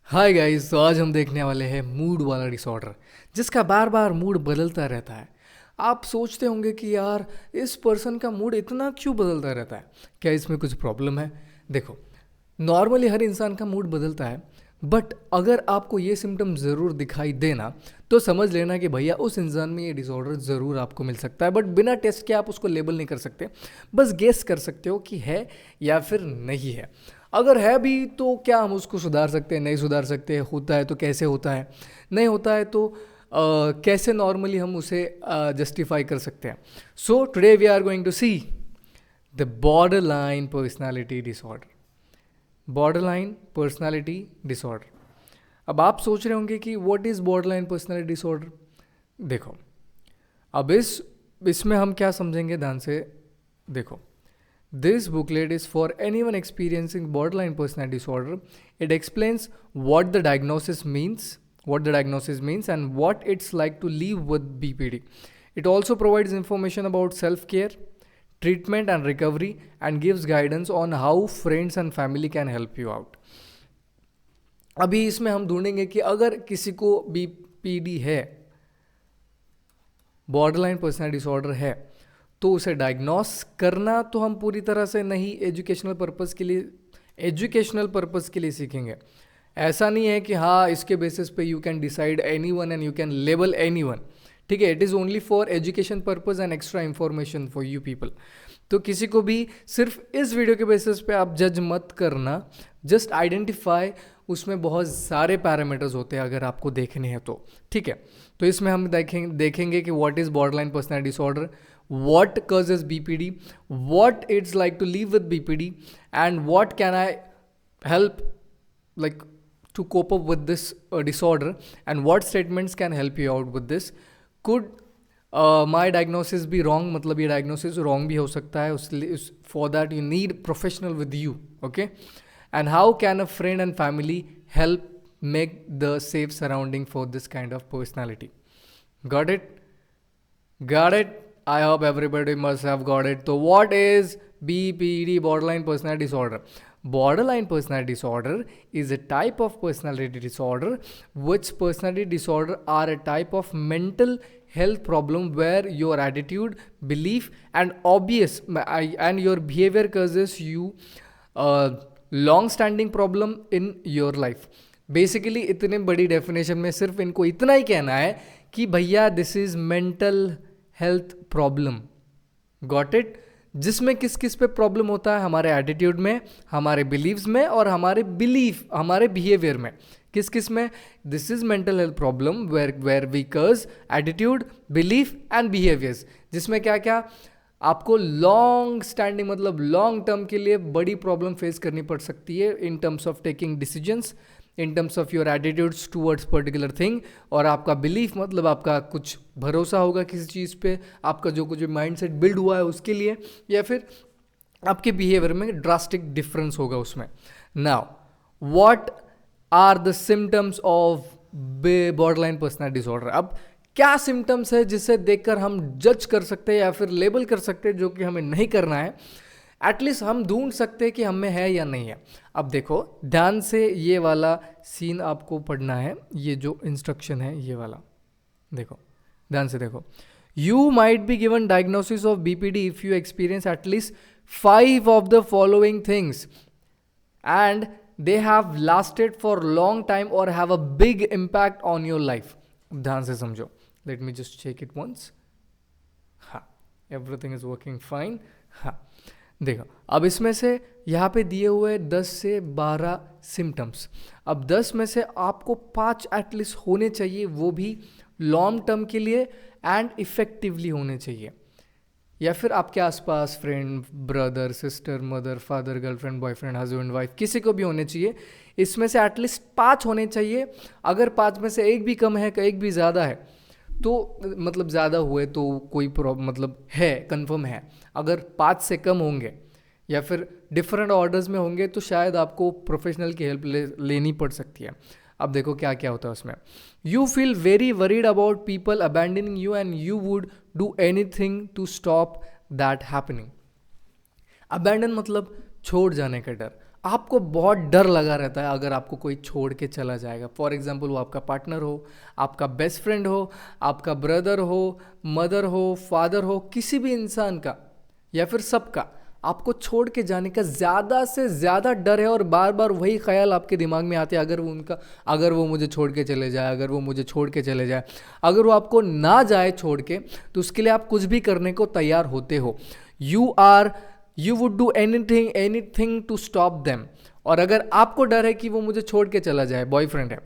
Hi guys, तो आज हम देखने वाले हैं मूड वाला डिसऑर्डर जिसका बार बार मूड बदलता रहता है। आप सोचते होंगे कि यार इस पर्सन का मूड इतना क्यों बदलता रहता है, क्या इसमें कुछ प्रॉब्लम है। देखो, नॉर्मली हर इंसान का मूड बदलता है, बट अगर आपको ये सिम्टम ज़रूर दिखाई देना तो समझ लेना कि भैया उस इंसान में ये डिसऑर्डर ज़रूर आपको मिल सकता है। बट बिना टेस्ट के आप उसको लेबल नहीं कर सकते, बस गेस कर सकते हो कि है या फिर नहीं है। अगर है भी तो क्या हम उसको सुधार सकते हैं, नहीं सुधार सकते, होता है तो कैसे होता है, नहीं होता है तो कैसे नॉर्मली हम उसे जस्टिफाई कर सकते हैं। So today we are going to see the border line personality disorder. Border line personality disorder. अब आप सोच रहे होंगे कि what is border line personality disorder. देखो, अब इसमें हम क्या समझेंगे, ध्यान से देखो। This booklet is for anyone experiencing borderline personality disorder. It explains what the diagnosis means, and what it's like to live with BPD. It also provides information about self-care, treatment and recovery, and gives guidance on how friends and family can help you out. अभी इसमें हम ढूंढेंगे कि अगर किसी को BPD है, borderline personality disorder है, तो उसे डायग्नोस करना तो हम पूरी तरह से नहीं, एजुकेशनल पर्पस के लिए सीखेंगे। ऐसा नहीं है कि हाँ इसके बेसिस पे you can decide any one and you can label any one. ठीक है, it is only for education purpose and extra information for you people. तो किसी को भी सिर्फ इस वीडियो के बेसिस पे आप जज मत करना, जस्ट आइडेंटिफाई। उसमें बहुत सारे पैरामीटर्स होते हैं अगर आपको देखने हैं तो। ठीक है, तो इसमें हम देखेंगे कि what is borderline personality disorder, what causes BPD, what it's like to live with BPD, and what can I help like to cope up with this disorder, and what statements can help you out with this. Could my diagnosis be wrong, मतलब ये diagnosis wrong भी हो सकता है, for that you need professional with you, okay? And how can a friend and family help make the safe surrounding for this kind of personality. Got it? Got it? I hope everybody must have got it. So what is BPD, borderline personality disorder? Borderline personality disorder is a type of personality disorder, which personality disorder are a type of mental health problem where your attitude, belief and and your behavior causes you long standing problem in your life. Basically इतने बड़ी definition में सिर्फ इनको इतना ही कहना है कि भैया this is mental health problem. Got it? जिसमें किस किस पे प्रॉब्लम होता है, हमारे एटीट्यूड में, हमारे बिलीव्स में और हमारे बिहेवियर में। किस किस में? This is mental health problem where we cause attitude, belief and behaviours. जिसमें क्या क्या आपको लॉन्ग स्टैंडिंग मतलब लॉन्ग टर्म के लिए बड़ी प्रॉब्लम फेस करनी पड़ सकती है in terms of taking decisions, in terms of your attitudes towards particular thing, और आपका बिलीफ मतलब आपका कुछ भरोसा होगा किसी चीज़ पे, आपका जो कुछ माइंड सेट बिल्ड हुआ है उसके लिए, या फिर आपके बिहेवियर में ड्रास्टिक डिफरेंस होगा उसमें। Now what are the symptoms of borderline personality disorder. अब क्या सिम्टम्स है जिसे देखकर हम जज कर सकते हैं या फिर लेबल कर सकते हैं, जो कि हमें नहीं करना है, एटलीस्ट हम ढूंढ सकते हैं कि हमें है या नहीं है। अब देखो ध्यान से, ये वाला सीन आपको पढ़ना है, ये जो इंस्ट्रक्शन है ये वाला देखो, ध्यान से देखो। You might be given diagnosis of BPD if you experience at least 5 of the following things and they have lasted for long time or have a big impact on your life. ध्यान से समझो, let me just check it once. हाँ, everything is working fine. हाँ, देखो अब इसमें से यहाँ पे दिए हुए 10 से 12 सिम्टम्स। अब 10 में से आपको 5 एटलीस्ट होने चाहिए, वो भी लॉन्ग टर्म के लिए एंड इफेक्टिवली होने चाहिए, या फिर आपके आसपास friend, brother, sister, mother, father, girlfriend, boyfriend, husband, wife, किसी को भी होने चाहिए। इसमें से एटलीस्ट 5 होने चाहिए। अगर 5 में से एक भी कम है, एक भी ज़्यादा है, तो मतलब ज़्यादा हुए तो कोई प्रॉब्लम मतलब है, कंफर्म है। अगर 5 से कम होंगे या फिर डिफरेंट ऑर्डर्स में होंगे तो शायद आपको प्रोफेशनल की हेल्प लेनी पड़ सकती है। अब देखो क्या क्या होता है उसमें। You feel very worried about people abandoning you and you would do anything to stop that happening. Abandon मतलब छोड़ जाने का डर, आपको बहुत डर लगा रहता है अगर आपको कोई छोड़ के चला जाएगा। फॉर एग्जाम्पल वो आपका पार्टनर हो, आपका बेस्ट फ्रेंड हो, आपका ब्रदर हो, मदर हो, फादर हो, किसी भी इंसान का या फिर सबका आपको छोड़ के जाने का ज़्यादा से ज़्यादा डर है और बार बार वही ख्याल आपके दिमाग में आते हैं, अगर वो मुझे छोड़ के चले जाए, अगर वो मुझे छोड़ के चले जाए, अगर वो आपको ना जाए छोड़ के, तो उसके लिए आप कुछ भी करने को तैयार होते हो। You would do anything to stop them. और अगर आपको डर है कि वो मुझे छोड़ के चला जाए, बॉयफ्रेंड है,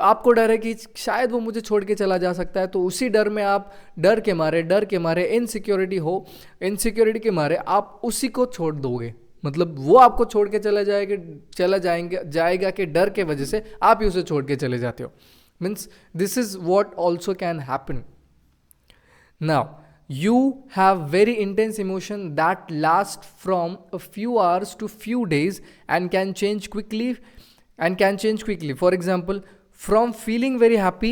आपको डर है कि शायद वो मुझे छोड़ के चला जा सकता है, तो उसी डर में आप डर के मारे इनसिक्योरिटी के मारे आप उसी को छोड़ दोगे। मतलब वो आपको छोड़ के जाएगा कि डर के वजह से आप ही उसे छोड़ के चले जाते हो। Means this is what also can happen. Now you have very intense emotion that last from a few hours to few days and can change quickly. For example, from feeling very happy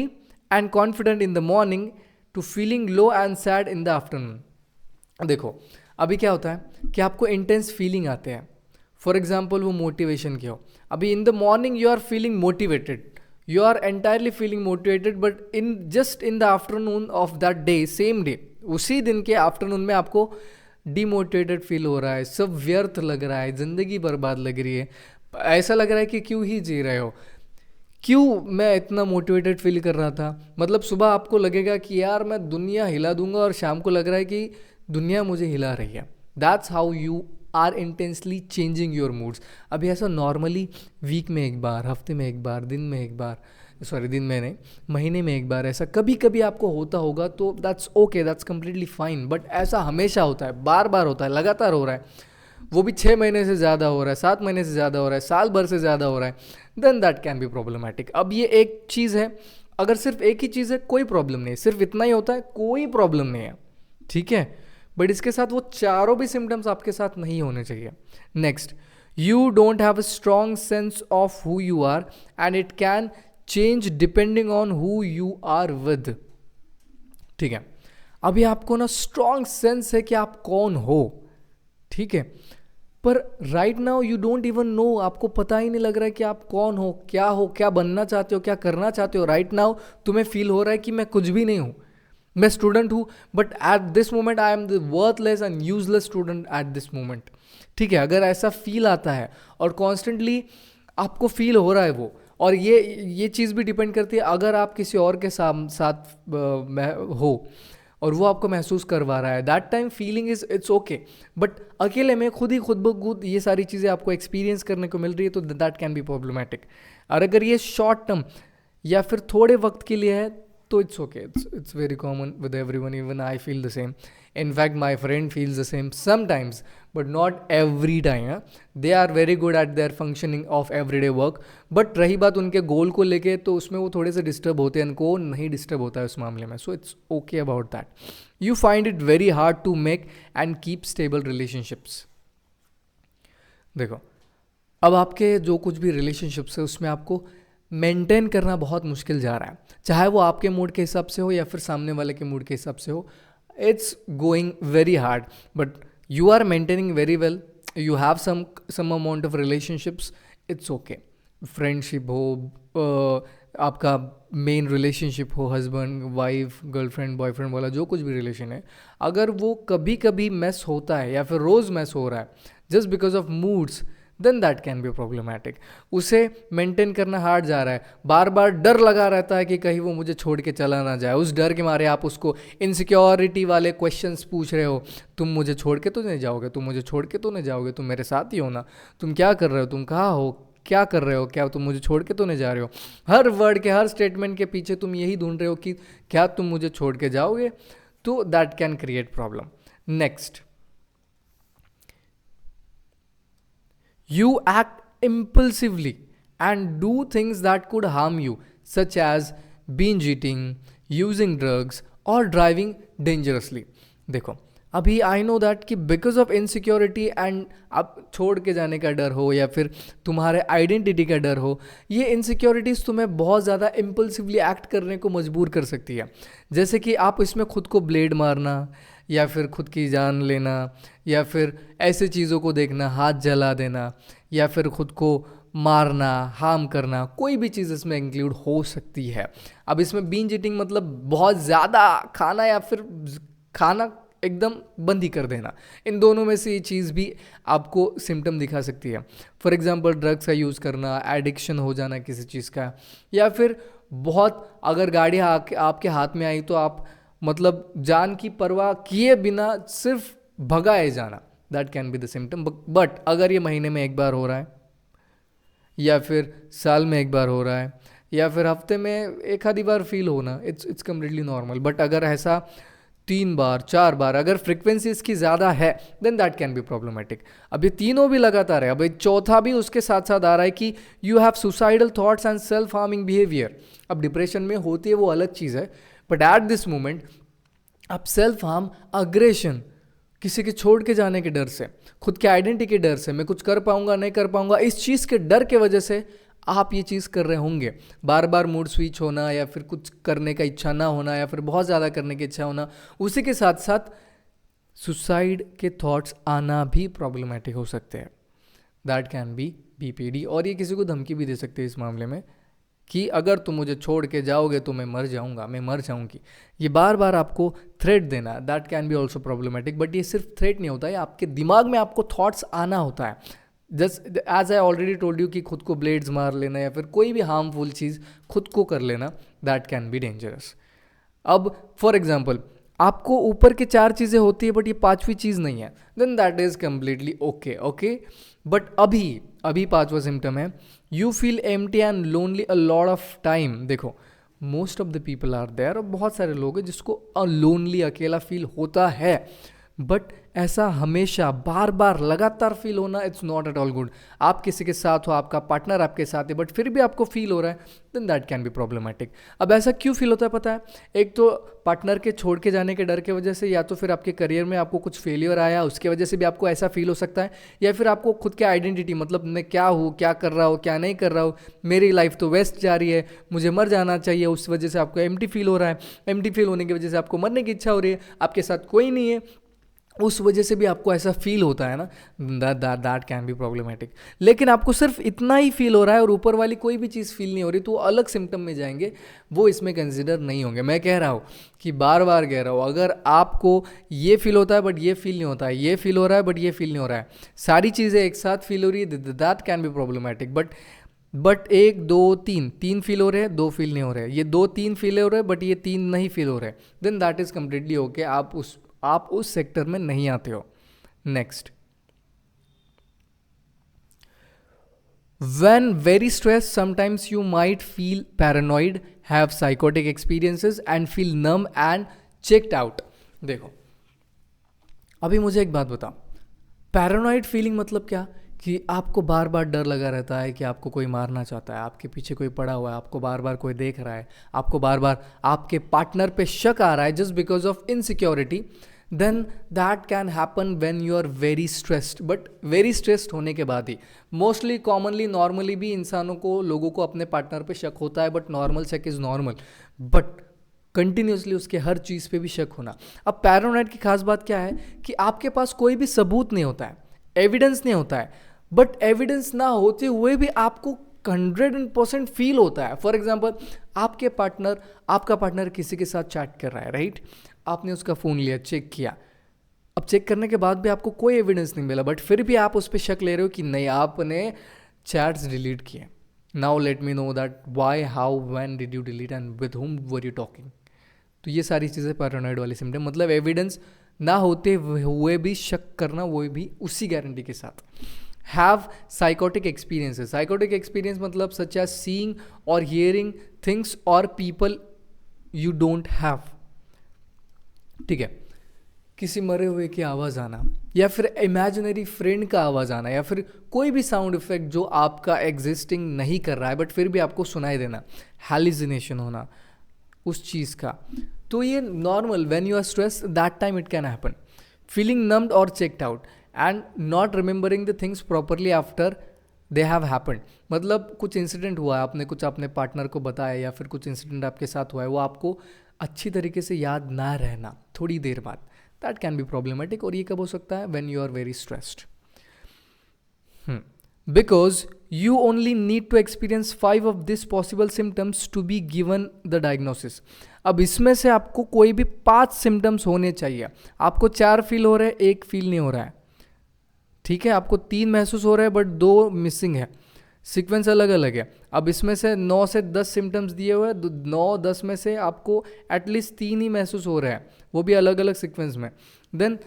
and confident in the morning to feeling low and sad in the afternoon. देखो अभी क्या होता है कि आपको intense feeling आते हैं। For example वो मोटिवेशन की हो, अभी in the morning you are feeling motivated, you are entirely feeling motivated, but in the afternoon of that day, same day, उसी दिन के आफ्टरनून में आपको डिमोटिवेटेड फील हो रहा है, सब व्यर्थ लग रहा है, ज़िंदगी बर्बाद लग रही है, ऐसा लग रहा है कि क्यों ही जी रहे हो, क्यों मैं इतना मोटिवेटेड फील कर रहा था। मतलब सुबह आपको लगेगा कि यार मैं दुनिया हिला दूंगा और शाम को लग रहा है कि दुनिया मुझे हिला रही है। That's how you are intensely changing your moods. अभी ऐसा नॉर्मली वीक में एक बार, हफ्ते में एक बार, दिन में नहीं, महीने में एक बार ऐसा कभी कभी आपको होता होगा, तो that's okay, that's completely fine. But ऐसा हमेशा होता है, बार बार होता है, लगातार हो रहा है, वो भी 6 महीने से ज़्यादा हो रहा है, 7 महीने से ज़्यादा हो रहा है, साल भर से ज़्यादा हो रहा है, then that can be problematic. अब ये एक चीज़ है, अगर सिर्फ एक ही चीज़ है कोई प्रॉब्लम नहीं है, सिर्फ इतना ही होता है कोई प्रॉब्लम नहीं है, ठीक है। बट इसके साथ वो चारों भी सिम्टम्स आपके साथ नहीं होने चाहिए। Next, you don't have a strong sense of who you are and it can change depending on who you are with. ठीक है, अभी आपको ना स्ट्रॉन्ग सेंस है कि आप कौन हो, ठीक है, पर right now you don't even know, आपको पता ही नहीं लग रहा है कि आप कौन हो, क्या बनना चाहते हो, क्या करना चाहते हो। राइट नाउ तुम्हें फील हो रहा है कि मैं कुछ भी नहीं हूँ, मैं स्टूडेंट हूँ, but at this moment I am the worthless and useless student at this moment. ठीक है, अगर ऐसा फील आता है और कॉन्स्टेंटली आपको फील हो रहा है वो, और ये चीज़ भी डिपेंड करती है अगर आप किसी और के साथ हो और वो आपको महसूस करवा रहा है, that time feeling is it's okay. But अकेले में खुद ब खुद ये सारी चीज़ें आपको एक्सपीरियंस करने को मिल रही है, तो दैट कैन बी प्रॉब्लमैटिक। और अगर ये शॉर्ट टर्म या फिर थोड़े वक्त के लिए है तो it's okay, it's very common with everyone, even I feel the same, in fact my friend feels the same sometimes but not every time। they are very good at their functioning of everyday work, but रही बात उनके गोल को लेके तो उसमें वो थोड़े से डिस्टर्ब होते हैं, उनको नहीं डिस्टर्ब होता है उस मामले में, so it's okay about that। you find it very hard to make and keep stable relationships। देखो अब आपके जो कुछ भी रिलेशनशिप्स है उसमें आपको मेंटेन करना बहुत मुश्किल जा रहा है, चाहे वो आपके मूड के हिसाब से हो या फिर सामने वाले के मूड के हिसाब से हो, it's going very hard, but you are maintaining very well, you have some amount of relationships, it's okay। Friendship हो, आपका मेन रिलेशनशिप हो, हस्बैंड वाइफ गर्लफ्रेंड बॉयफ्रेंड वाला जो कुछ भी रिलेशन है, अगर वो कभी कभी मैस होता है या फिर रोज़ मैस हो रहा है just because of moods, then that can be problematic. उसे मेंटेन करना हार्ड जा रहा है, बार बार डर लगा रहता है कि कहीं वो मुझे छोड़ के चला ना जाए, उस डर के मारे आप उसको इनसिक्योरिटी वाले क्वेश्चंस पूछ रहे हो, तुम मुझे छोड़ के तो नहीं जाओगे, तुम मुझे छोड़ के तो नहीं जाओगे, तुम मेरे साथ ही हो ना, तुम क्या कर रहे हो, तुम कहाँ हो, क्या कर रहे हो, क्या तुम मुझे छोड़ के तो नहीं जा रहे हो। हर वर्ड के हर स्टेटमेंट के पीछे तुम यही ढूंढ रहे हो कि क्या तुम मुझे छोड़ के जाओगे, तो that can create problem. Next, you act impulsively and do things that could harm you, such as binge eating, using drugs or driving dangerously। देखो अभी आई नो दैट कि बिकॉज ऑफ इनसिक्योरिटी एंड आप छोड़ के जाने का डर हो या फिर तुम्हारे आइडेंटिटी का डर हो, ये इनसिक्योरिटीज़ तुम्हें बहुत ज़्यादा इम्पल्सिवली एक्ट करने को मजबूर कर सकती है। जैसे कि आप इसमें खुद को ब्लेड मारना या फिर खुद की जान लेना, या फिर ऐसे चीज़ों को देखना, हाथ जला देना, या फिर खुद को मारना, हार्म करना, कोई भी चीज़ इसमें इंक्लूड हो सकती है। अब इसमें बिंज ईटिंग मतलब बहुत ज़्यादा खाना या फिर खाना एकदम बंद ही कर देना, इन दोनों में से ये चीज़ भी आपको सिम्टम दिखा सकती है। फॉर एग्जांपल ड्रग्स का यूज़ करना, एडिक्शन हो जाना किसी चीज़ का, या फिर बहुत अगर गाड़ी आपके हाथ में आई तो आप मतलब जान की परवाह किए बिना सिर्फ भगाए जाना, that can be the symptom. But अगर ये महीने में एक बार हो रहा है, या फिर साल में एक बार हो रहा है, या फिर हफ्ते में एक आधी बार फील होना, इट्स कम्प्लीटली नॉर्मल। बट अगर ऐसा 3 बार 4 बार अगर फ्रिक्वेंसी इसकी ज़्यादा है, then that can be problematic. अब ये तीनों भी लगातार है, अब एक चौथा भी उसके साथ साथ आ रहा है कि you have suicidal thoughts and self harming behaviour. अब डिप्रेशन में होती है वो अलग चीज़ है, बट एट दिस मोमेंट आप सेल्फ हार्म, अग्रेशन, किसी के छोड़ के जाने के डर से, खुद के आइडेंटिटी के डर से, मैं कुछ कर पाऊंगा नहीं कर पाऊंगा, इस चीज़ के डर के वजह से आप ये चीज़ कर रहे होंगे। बार बार मूड स्विच होना, या फिर कुछ करने का इच्छा ना होना, या फिर बहुत ज़्यादा करने की इच्छा होना, उसी के साथ साथ सुसाइड के थॉट्स आना भी प्रॉब्लमेटिक हो सकते हैं। That can B BPD. और ये किसी को धमकी भी दे सकते हैं इस मामले में कि अगर तुम मुझे छोड़ के जाओगे तो मैं मर जाऊंगा, मैं मर जाऊंगी। ये बार बार आपको थ्रेट देना, that can B also problematic. But ये सिर्फ थ्रेट नहीं होता है, आपके दिमाग में आपको थॉट्स आना होता है। Just as I already told you कि खुद को ब्लेड्स मार लेना या फिर कोई भी हार्मफुल चीज़ खुद को कर लेना, दैट कैन बी डेंजरस। अब फॉर एग्जाम्पल आपको ऊपर के 4 चीज़ें होती है बट ये 5वीं चीज़ नहीं है, then that is completely okay. But अभी 5वां सिम्टम है, you feel empty and lonely a lot of time. देखो, most of the people are there, और बहुत सारे लोग हैं जिसको लोनली, अकेला फील होता है, बट ऐसा हमेशा बार बार लगातार फील होना, it's not at all good. आप किसी के साथ हो, आपका पार्टनर आपके साथ है, बट फिर भी आपको फील हो रहा है, then that can be problematic. अब ऐसा क्यों फील होता है पता है? एक तो पार्टनर के छोड़ के जाने के डर की वजह से, या तो फिर आपके करियर में आपको कुछ फेलियर आया उसके वजह से भी आपको ऐसा फील हो सकता है, या फिर आपको खुद के आइडेंटिटी, मतलब मैं क्या हूँ, क्या कर रहा हूँ, क्या नहीं कर रहा हूँ, मेरी लाइफ तो वेस्ट जा रही है, मुझे मर जाना चाहिए, उस वजह से आपको एम्प्टी फील हो रहा है। एम्प्टी फील होने की वजह से आपको मरने की इच्छा हो रही है, आपके साथ कोई नहीं है, उस वजह से भी आपको ऐसा फील होता है ना, दैट कैन बी प्रॉब्लमेटिक। लेकिन आपको सिर्फ इतना ही फील हो रहा है और ऊपर वाली कोई भी चीज़ फील नहीं हो रही, तो वो अलग सिम्टम में जाएंगे, वो इसमें कंसिडर नहीं होंगे। मैं कह रहा हूँ कि बार बार कह रहा हूँ, अगर आपको ये फील होता है बट ये फील नहीं होता है, ये फील हो रहा है बट ये फील नहीं हो रहा है, सारी चीज़ें एक साथ फील हो रही है, that can be problematic. But 1 2 3 feel हो रहे हैं, 2 फील नहीं हो रहे हैं, ये 2 3 फील हो रहे हैं बट ये 3 नहीं फील हो रहे, then that is completely okay. आप उस सेक्टर में नहीं आते हो। Next, when very stressed sometimes you might feel paranoid, have psychotic experiences and feel numb and checked out। देखो, अभी मुझे एक बात बता, पैरानॉइड फीलिंग मतलब क्या? कि आपको बार बार डर लगा रहता है कि आपको कोई मारना चाहता है, आपके पीछे कोई पड़ा हुआ है, आपको बार बार कोई देख रहा है, आपको बार बार आपके पार्टनर पे शक आ रहा है just because of insecurity, then that can happen when you are very stressed. But very stressed होने के बाद ही, मोस्टली कॉमनली नॉर्मली भी इंसानों को, लोगों को अपने पार्टनर पे शक होता है, बट नॉर्मल शक इज़ नॉर्मल, बट कंटिन्यूसली उसके हर चीज़ पे भी शक होना। अब पैरानॉइड की खास बात क्या है कि आपके पास कोई भी सबूत नहीं होता है, एविडेंस नहीं होता है, बट एविडेंस ना होते हुए भी आपको 100% फील होता है। फॉर एग्जाम्पल, आपका पार्टनर किसी के साथ चैट कर रहा है, राइट? आपने उसका फ़ोन लिया, चेक किया, अब चेक करने के बाद भी आपको कोई एविडेंस नहीं मिला, बट फिर भी आप उस पर शक ले रहे हो कि नहीं, आपने चैट्स डिलीट किए। Now let me know that why, how, when did you delete and with whom were you talking. तो ये सारी चीज़ें पैरानॉइड वाली सिम्टम, मतलब एविडेंस ना होते हुए भी शक करना, वो भी उसी गारंटी के साथ। Have psychotic experiences. Psychotic experience मतलब सच एज सीइंग और हियरिंग थिंग्स और पीपल यू डोंट हैव। ठीक है, किसी मरे हुए की आवाज़ आना, या फिर इमेजिनरी फ्रेंड का आवाज़ आना, या फिर कोई भी साउंड इफेक्ट जो आपका एग्जिस्टिंग नहीं कर रहा है बट फिर भी आपको सुनाई देना, हैलुसिनेशन होना उस चीज़ का, तो ये normal, when you are stress that time it can happen. Feeling numbed और checked out and not remembering the things properly after they have happened. मतलब कुछ इंसिडेंट हुआ है, आपने कुछ अपने पार्टनर को बताया, या फिर कुछ इंसिडेंट आपके साथ हुआ है, वो आपको अच्छी तरीके से याद ना रहना थोड़ी देर बाद, दैट कैन बी प्रॉब्लमेटिक। और ये कब हो सकता है? When you are very stressed. Because you only need to experience 5 of these possible symptoms to be given the diagnosis. अब इसमें से आपको कोई भी 5 सिम्टम्स होने चाहिए। आपको 4 फील हो रहे हैं, 1 फील नहीं हो रहा है, ठीक है। आपको 3 महसूस हो रहा है बट 2 मिसिंग है, सीक्वेंस अलग अलग है। अब इसमें से 9 से 10 सिम्टम्स दिए हुए हैं, 9-10 में से आपको एटलीस्ट 3 ही महसूस हो रहा है, वो भी अलग अलग सीक्वेंस में, देन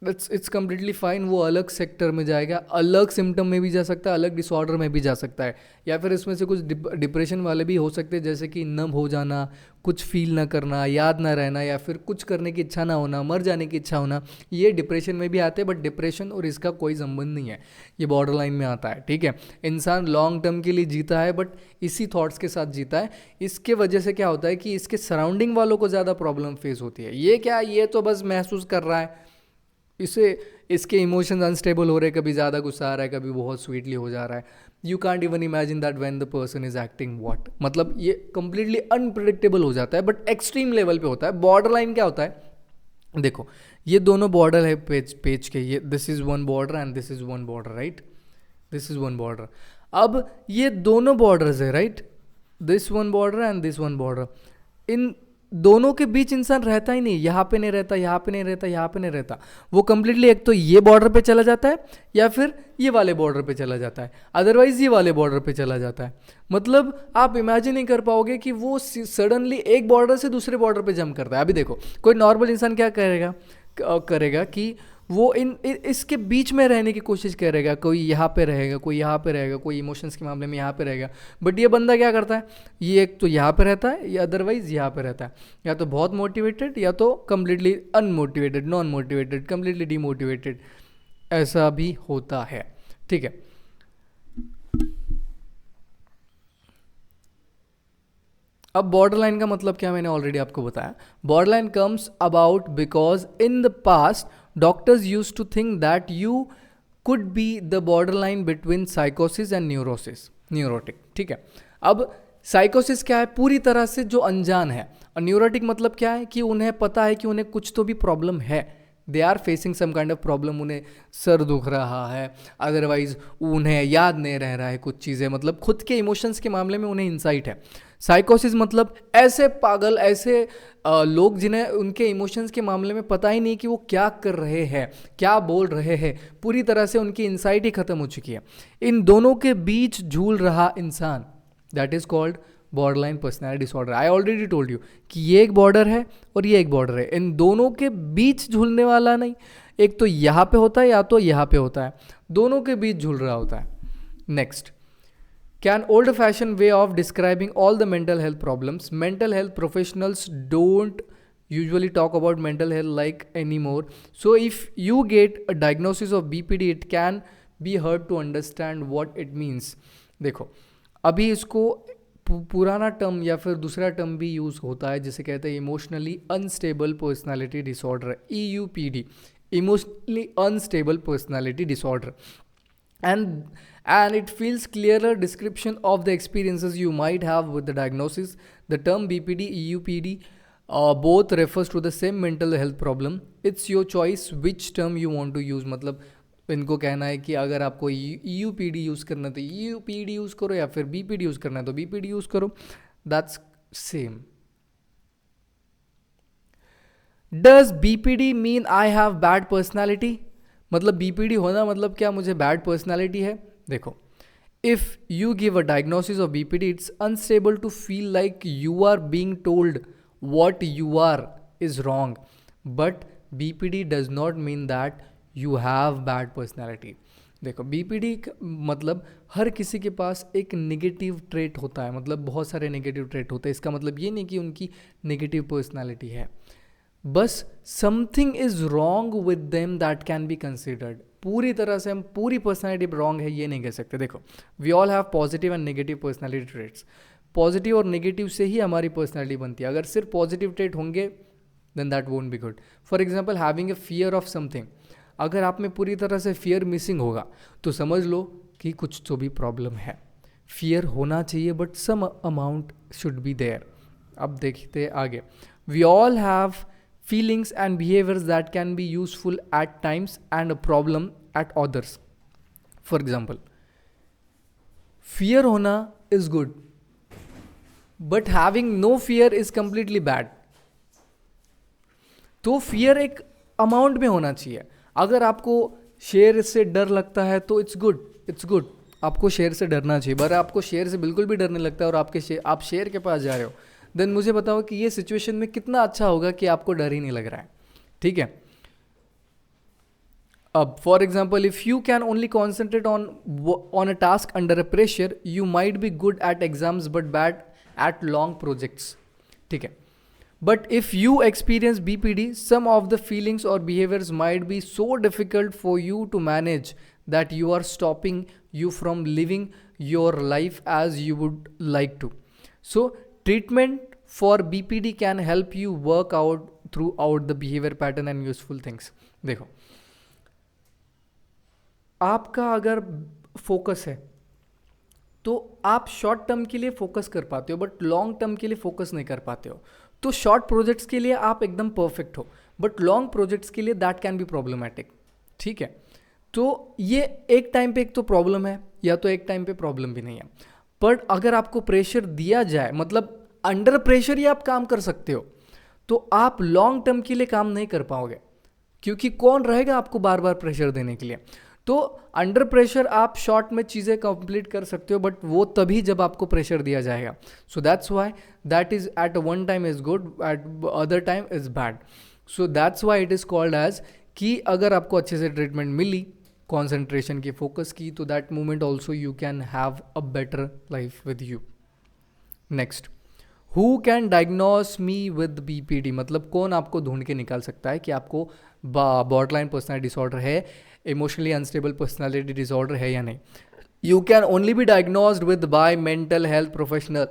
इट्स कम्प्लीटली फाइन। वो अलग सेक्टर में जाएगा, अलग सिम्टम में भी जा सकता है, अलग डिसऑर्डर में भी जा सकता है। या फिर इसमें से कुछ डिप्रेशन वाले भी हो सकते हैं, जैसे कि नम हो जाना, कुछ फील ना करना, याद ना रहना, या फिर कुछ करने की इच्छा ना होना, मर जाने की इच्छा होना। ये डिप्रेशन में भी आते हैं, बट डिप्रेशन और इसका कोई संबंध नहीं है, ये बॉर्डर लाइन में आता है, ठीक है। इंसान लॉन्ग टर्म के लिए जीता है बट इसी थॉट्स के साथ जीता है। इसके वजह से क्या होता है कि इसके सराउंडिंग वालों को ज़्यादा प्रॉब्लम फेस होती है। ये क्या, ये तो बस महसूस कर रहा है, इसके इमोशंस अनस्टेबल हो रहे हैं, कभी ज़्यादा गुस्सा आ रहा है, कभी बहुत स्वीटली हो जा रहा है। You can't even imagine that when the person is acting what, मतलब ये कंप्लीटली अनप्रिडिक्टेबल हो जाता है, बट एक्सट्रीम लेवल पे होता है। बॉर्डर लाइन क्या होता है, देखो ये दोनों बॉर्डर है पेज के, ये this is one border and this is one border, right, this is one border. अब ये दोनों बॉर्डर्स है, right, this one border and this one border. इन दोनों के बीच इंसान रहता ही नहीं, यहाँ पे नहीं रहता, यहाँ पे नहीं रहता, यहाँ पे नहीं रहता। वो कंप्लीटली एक तो ये बॉर्डर पे चला जाता है या फिर ये वाले बॉर्डर पे चला जाता है, अदरवाइज ये वाले बॉर्डर पे चला जाता है। मतलब आप इमेजिन नहीं कर पाओगे कि वो सडनली एक बॉर्डर से दूसरे बॉर्डर पे जंप करता है। अभी देखो कोई नॉर्मल इंसान क्या करेगा कि वो इसके बीच में रहने की कोशिश करेगा, कोई यहाँ पे रहेगा, कोई यहाँ पे रहेगा, कोई इमोशंस के मामले में यहाँ पे रहेगा। बट ये बंदा क्या करता है, ये एक तो यहाँ पे रहता है या अदरवाइज यहाँ पे रहता है, या तो बहुत मोटिवेटेड या तो completely unmotivated, non motivated, completely demotivated, ऐसा भी होता है, ठीक है। अब बॉर्डर लाइन का मतलब क्या, मैंने ऑलरेडी आपको बताया। Border line comes about because in the past doctors use to think that you could be the border line between साइकोसिस एंड न्यूरोटिक, ठीक है। अब साइकोसिस क्या है, पूरी तरह से जो अनजान है, और न्यूरोटिक मतलब क्या है कि उन्हें पता है कि उन्हें कुछ तो भी प्रॉब्लम है, they are facing some kind of problem, उन्हें सर दुख रहा है, अदरवाइज उन्हें याद नहीं रह रहा है कुछ चीज़ें, मतलब खुद के इमोशंस के मामले में उन्हें इंसाइट है। साइकोसिस मतलब ऐसे पागल, ऐसे लोग जिन्हें उनके इमोशंस के मामले में पता ही नहीं कि वो क्या कर रहे हैं, क्या बोल रहे हैं, पूरी तरह से उनकी इंसाइट ही खत्म हो चुकी है। इन दोनों के बीच झूल रहा इंसान, that is called borderline personality disorder. I already told you कि ये एक बॉर्डर है और ये एक बॉर्डर है, इन दोनों के बीच झूलने वाला नहीं, एक तो यहाँ पे होता है या तो यहाँ पे होता है, दोनों के बीच झूल रहा होता है। Next, can old fashioned way of describing all the mental health problems. Mental health professionals don't usually talk about mental health like anymore, so if you get a diagnosis of BPD it can be hard to understand what it means. देखो अभी इसको पुराना term या फिर दूसरा term भी use होता है जिसे कहते हैं emotionally unstable personality disorder, EUPD, emotionally unstable personality disorder, and it feels clearer description of the experiences you might have with the diagnosis. The term BPD, EUPD both refers to the same mental health problem. It's your choice which term you want to use. मतलब इनको कहना है कि अगर आपको EUPD use करना है तो EUPD यूज़ करो, या फिर BPD यूज़ करना है तो BPD यूज़ करो, that's same. Does BPD mean I have bad personality? मतलब BPD होना मतलब क्या मुझे बैड पर्सनैलिटी है? देखो, if you give a diagnosis of BPD it's unstable to feel like you are being told what you are is wrong, but BPD does not mean that you have bad personality. देखो BPD मतलब हर किसी के पास एक negative trait होता है, मतलब बहुत सारे नेगेटिव ट्रेट होते हैं, इसका मतलब ये नहीं कि उनकी नेगेटिव पर्सनैलिटी है, बस something is wrong with them that can be considered. पूरी तरह से हम पूरी पर्सनैलिटी रॉन्ग है ये नहीं कह सकते। देखो we all have positive and negative personality traits, positive और नेगेटिव से ही हमारी पर्सनैलिटी बनती है। अगर सिर्फ पॉजिटिव ट्रेट होंगे then that won't be good. For example having a fear of something, अगर आप में पूरी तरह से फियर मिसिंग होगा तो समझ लो कि कुछ तो भी प्रॉब्लम है। फियर होना चाहिए but some amount should be there. अब देखते आगे, we all have feelings and behaviors that can be useful at times and a problem at others. For example, fear होना is good, but having no fear is completely bad. तो fear एक amount में होना चाहिए. अगर आपको शेर से डर लगता है तो इट्स गुड, आपको शेर से डरना चाहिए. पर आपको शेर से बिल्कुल भी डर नहीं लगता है और आप शेर के पास जा रहे हो, देन मुझे बताओ कि ये सिचुएशन में कितना अच्छा होगा कि आपको डर ही नहीं लग रहा है. ठीक है. अब for example, if you can only concentrate on a task under a pressure, you might be good at exams but bad at long projects. ठीक है. But if you experience BPD, some of the feelings or behaviors might be so difficult for you to manage that you are stopping you from living your life as you would like to. So, treatment for BPD can help you work out throughout the behavior pattern and useful things. देखो, आपका अगर focus है तो आप short term के लिए focus कर पाते हो, बट लॉन्ग टर्म के लिए फोकस नहीं कर पाते हो. तो शॉर्ट प्रोजेक्ट्स के लिए आप एकदम परफेक्ट हो, बट लॉन्ग प्रोजेक्ट्स के लिए दैट कैन बी प्रॉब्लमैटिक. ठीक है. तो ये एक टाइम पे एक तो प्रॉब्लम है, या तो एक टाइम पे प्रॉब्लम भी नहीं है. पर अगर आपको प्रेशर दिया जाए, मतलब अंडर प्रेशर ही आप काम कर सकते हो, तो आप लॉन्ग टर्म के लिए काम नहीं कर पाओगे, क्योंकि कौन रहेगा आपको बार बार प्रेशर देने के लिए. तो अंडर प्रेशर आप शॉर्ट में चीज़ें कंप्लीट कर सकते हो, बट वो तभी जब आपको प्रेशर दिया जाएगा. So that's why that is at one time is good, at other time is bad. So that's why it is called as कि अगर आपको अच्छे से ट्रीटमेंट मिली, कॉन्सेंट्रेशन की, फोकस की, तो that moment also you can have a better life with you. Next, who can diagnose me with BPD, मतलब कौन आपको ढूंढ के निकाल सकता है कि आपको बॉर्डरलाइन पर्सनैलिटी डिसऑर्डर है, इमोशनली अनस्टेबल पर्सनैलिटी डिसऑर्डर है या नहीं. You can only be diagnosed with by mental health professional.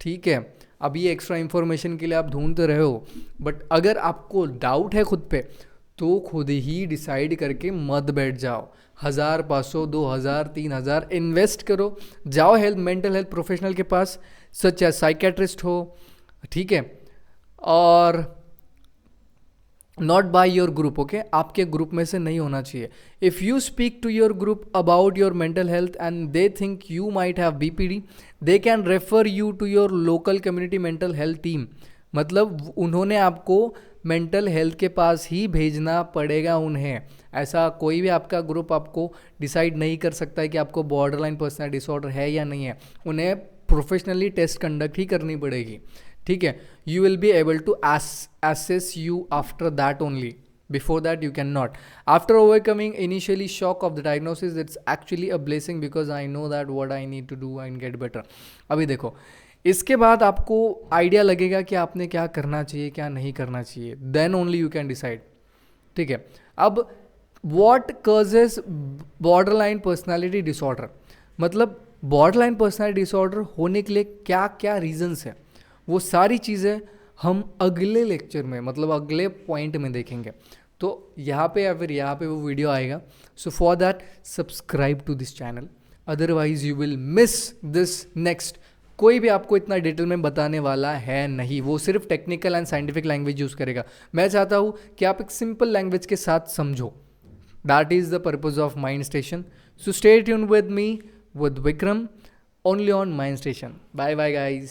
ठीक है. अभी एक्स्ट्रा इंफॉर्मेशन के लिए आप ढूंढते रहे हो, बट अगर आपको डाउट है खुद पे, तो खुद ही डिसाइड करके मत बैठ जाओ. 1000, 500, 2000, 3000 इन्वेस्ट करो, जाओ मेंटल हेल्थ प्रोफेशनल के पास, सच एज साइकेट्रिस्ट हो. ठीक है. और not by your group. Okay, आपके ग्रुप में से नहीं होना चाहिए. If you speak to your group about your mental health and they think you might have BPD, they can refer you to your local community mental health team. मतलब उन्होंने आपको mental health के पास ही भेजना पड़ेगा उन्हें. ऐसा कोई भी आपका ग्रुप आपको डिसाइड नहीं कर सकता है कि आपको बॉर्डरलाइन पर्सनैलिटी डिसऑर्डर है या नहीं है. उन्हें प्रोफेशनली टेस्ट कंडक्ट ही करनी पड़ेगी. ठीक है. You will be able to assess you after that only. Before that you cannot. After overcoming initially shock of the diagnosis, it's actually a blessing because I know that what I need to do and get better. अभी देखो, इसके बाद आपको idea लगेगा कि आपने क्या करना चाहिए, क्या नहीं करना चाहिए. Then only you can decide. ठीक है. अब what causes borderline personality disorder, मतलब बॉर्डरलाइन पर्सनैलिटी डिसऑर्डर होने के लिए क्या क्या रीजन्स हैं, वो सारी चीज़ें हम अगले लेक्चर में, मतलब अगले पॉइंट में देखेंगे. तो यहाँ पे या फिर यहाँ पे वो वीडियो आएगा. So for that subscribe to this channel, otherwise you will miss this next. कोई भी आपको इतना डिटेल में बताने वाला है नहीं, वो सिर्फ technical and scientific language use करेगा. मैं चाहता हूँ कि आप एक सिंपल लैंग्वेज के साथ समझो. That is the purpose of Mind Station. So stay tuned with me, with Vikram, only on Mind Station. Bye bye guys.